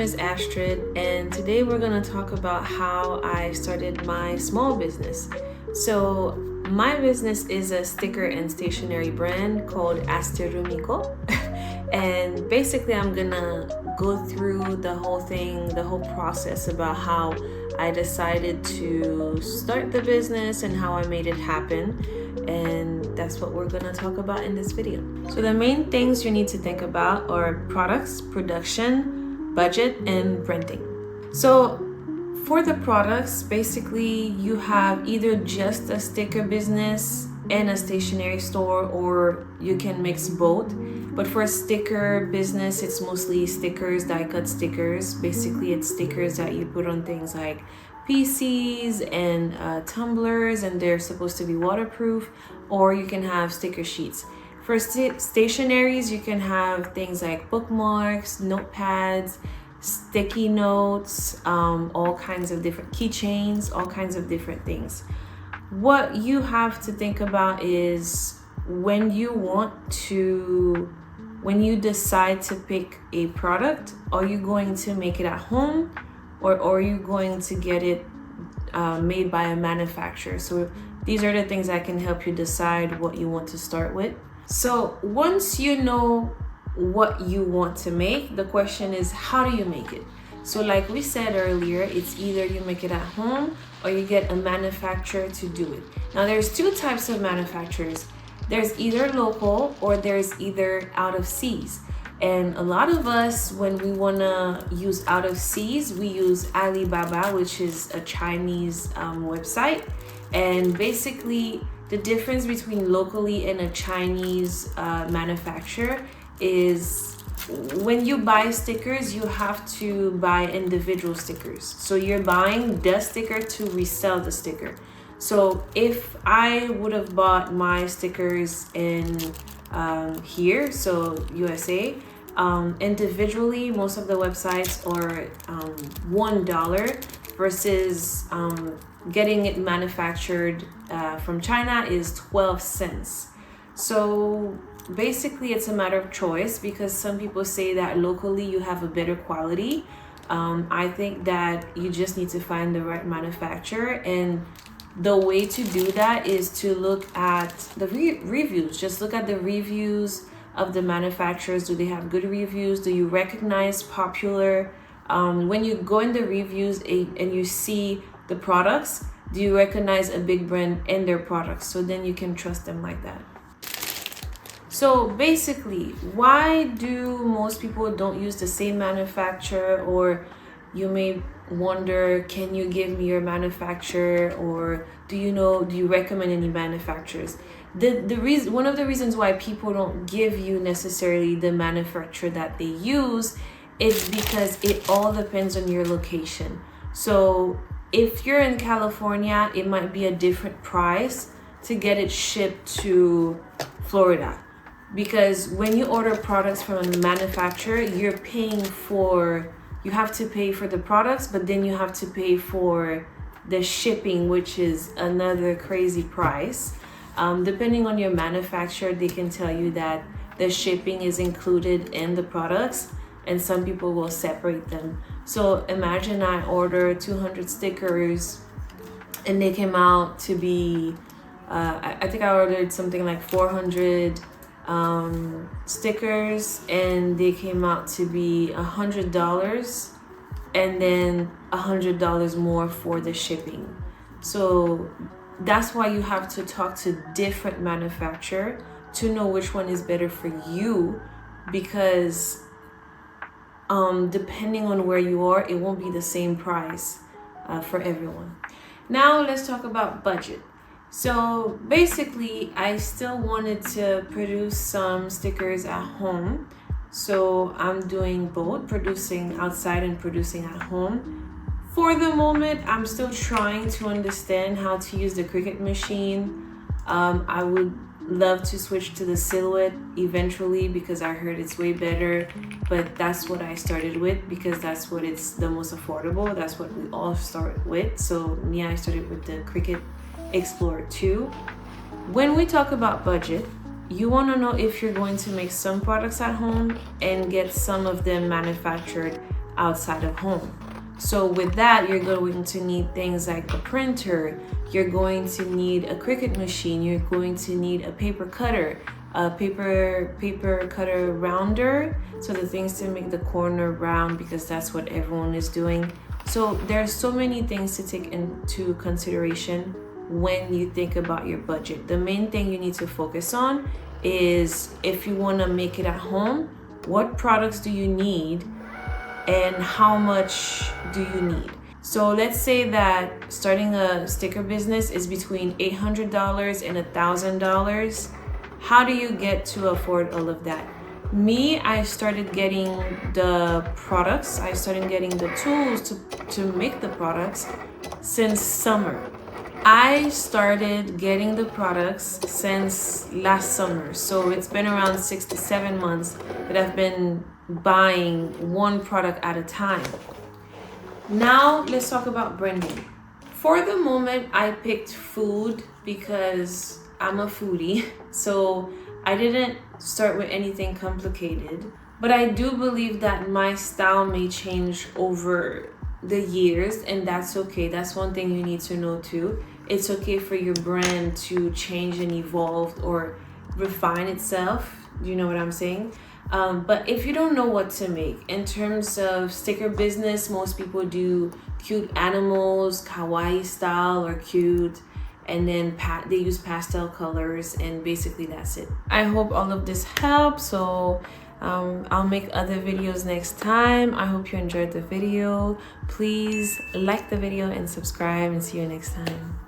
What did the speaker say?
is Astrid, and today we're going to talk about how I started my small business. So, my business is a sticker and stationery brand called AsterumiCo, and basically, I'm going to go through the whole thing, the whole process about how I decided to start the business and how I made it happen. And that's what we're gonna talk about in this video. So the main things you need to think about are products, production, budget, and renting. So for the products, basically you have either just a sticker business and a stationery store, or you can mix both. But for a sticker business, it's mostly stickers, die-cut stickers. Basically, it's stickers that you put on things like PCs and tumblers, and they're supposed to be waterproof. Or you can have sticker sheets. For stationaries, you can have things like bookmarks, notepads, sticky notes, all kinds of different keychains, all kinds of different things. What you have to think about is when you decide to pick a product, are you going to make it at home, or are you going to get it made by a manufacturer? So these are the things that can help you decide what you want to start with. So once you know what you want to make, the question is, how do you make it? So like we said earlier, it's either you make it at home or you get a manufacturer to do it. Now there's two types of manufacturers. There's either local or there's either out of seas. And a lot of us, when we want to use out of seas, we use Alibaba, which is a Chinese website. And basically, the difference between locally and a Chinese manufacturer is when you buy stickers, you have to buy individual stickers. So you're buying the sticker to resell the sticker. So if I would have bought my stickers in here, so USA, individually, most of the websites are $1 versus getting it manufactured from China is 12 cents. So basically, it's a matter of choice, because some people say that locally you have a better quality. I think that you just need to find the right manufacturer, and the way to do that is to look at the reviews. Just look at the reviews of the manufacturers. Do they have good reviews? Do you recognize popular? When you go in the reviews and you see the products, do you recognize a big brand and their products? So then you can trust them like that. So basically, why do most people don't use the same manufacturer? Or you may wonder, can you give me your manufacturer, or do you recommend any manufacturers? One of the reasons why people don't give you necessarily the manufacturer that they use is because it all depends on your location. So if you're in California, it might be a different price to get it shipped to Florida, because when you order products from a manufacturer, you have to pay for the products, but then you have to pay for the shipping, which is another crazy price. Depending on your manufacturer, they can tell you that the shipping is included in the products, and some people will separate them. So imagine I order 200 stickers and they came out to be, I think I ordered something like 400 stickers, and they came out to be $100, and then $100 more for the shipping. So that's why you have to talk to different manufacturer to know which one is better for you, because depending on where you are, it won't be the same price for everyone. Now let's talk about budget. So basically, I still wanted to produce some stickers at home. So I'm doing both, producing outside and producing at home. For the moment, I'm still trying to understand how to use the Cricut machine. I would love to switch to the Silhouette eventually, because I heard it's way better, but that's what I started with because that's what it's the most affordable. That's what we all start with. So I started with the Cricut Explorer 2. When we talk about budget, you want to know if you're going to make some products at home and get some of them manufactured outside of home. So with that, you're going to need things like a printer, you're going to need a Cricut machine, you're going to need a paper cutter, a paper cutter rounder, so the things to make the corner round, because that's what everyone is doing. So there's so many things to take into consideration when you think about your budget. The main thing you need to focus on is, if you want to make it at home, what products do you need and how much do you need? So let's say that starting a sticker business is between $800 and $1,000. How do you get to afford all of that? Me, I started getting the products, I started getting the tools to make the products since summer. I started getting the products since last summer, so it's been around 6 to 7 months that I've been buying one product at a time. Now let's talk about branding. For the moment, I picked food because I'm a foodie, so I didn't start with anything complicated. But I do believe that my style may change over the years, and that's okay. That's one thing you need to know too. It's okay for your brand to change and evolve or refine itself. You know what I'm saying? But if you don't know what to make, in terms of sticker business, most people do cute animals, kawaii style or cute, and then they use pastel colors, and basically that's it. I hope all of this helps. So I'll make other videos next time. I hope you enjoyed the video. Please like the video and subscribe, and see you next time.